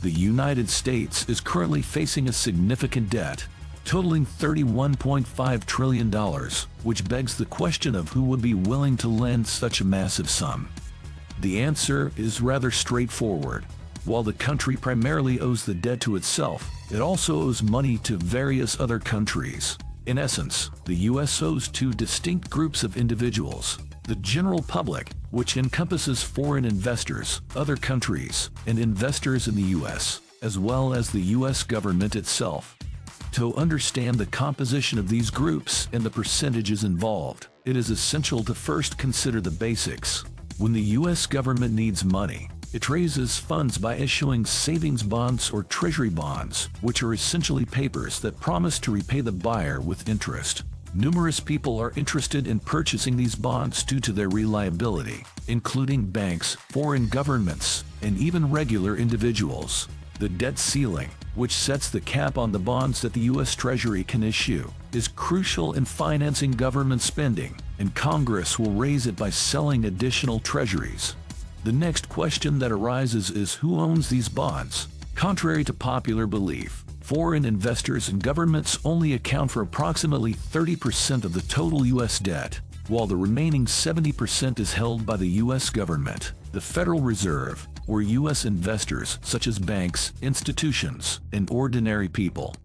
The United States is currently facing a significant debt, totaling $31.5 trillion, which begs the question of who would be willing to lend such a massive sum. The answer is rather straightforward. While the country primarily owes the debt to itself, it also owes money to various other countries. In essence, the U.S. owes two distinct groups of individuals: the general public, which encompasses foreign investors, other countries, and investors in the U.S., as well as the U.S. government itself. To understand the composition of these groups and the percentages involved, it is essential to first consider the basics. When the U.S. government needs money, it raises funds by issuing savings bonds or treasury bonds, which are essentially papers that promise to repay the buyer with interest. Numerous people are interested in purchasing these bonds due to their reliability, including banks, foreign governments, and even regular individuals. The debt ceiling, which sets the cap on the bonds that the U.S. Treasury can issue, is crucial in financing government spending, and Congress will raise it by selling additional treasuries. The next question that arises is who owns these bonds? Contrary to popular belief, foreign investors and governments only account for approximately 30% of the total U.S. debt, while the remaining 70% is held by the U.S. government, the Federal Reserve, or U.S. investors such as banks, institutions, and ordinary people.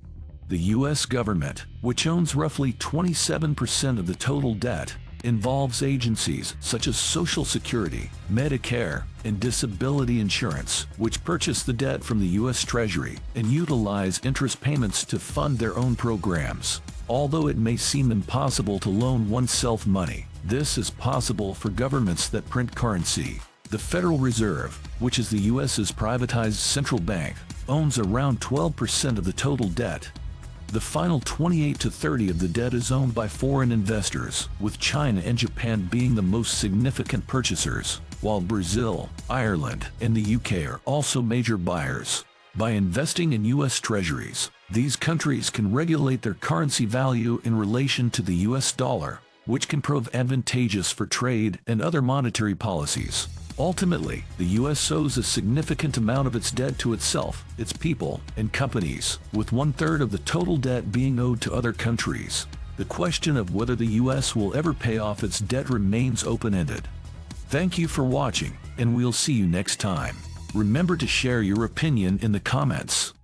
The U.S. government, which owns roughly 27% of the total debt, involves agencies such as Social Security, Medicare, and disability insurance, which purchase the debt from the U.S. Treasury and utilize interest payments to fund their own programs. Although it may seem impossible to loan oneself money, this is possible for governments that print currency. The Federal Reserve, which is the U.S.'s privatized central bank, owns around 12% of the total debt. The final 28 to 30% of the debt is owned by foreign investors, with China and Japan being the most significant purchasers, while Brazil, Ireland, and the UK are also major buyers. By investing in U.S. treasuries, these countries can regulate their currency value in relation to the U.S. dollar, which can prove advantageous for trade and other monetary policies. Ultimately, the U.S. owes a significant amount of its debt to itself, its people, and companies, with 1/3 of the total debt being owed to other countries. The question of whether the U.S. will ever pay off its debt remains open-ended. Thank you for watching, and we'll see you next time. Remember to share your opinion in the comments.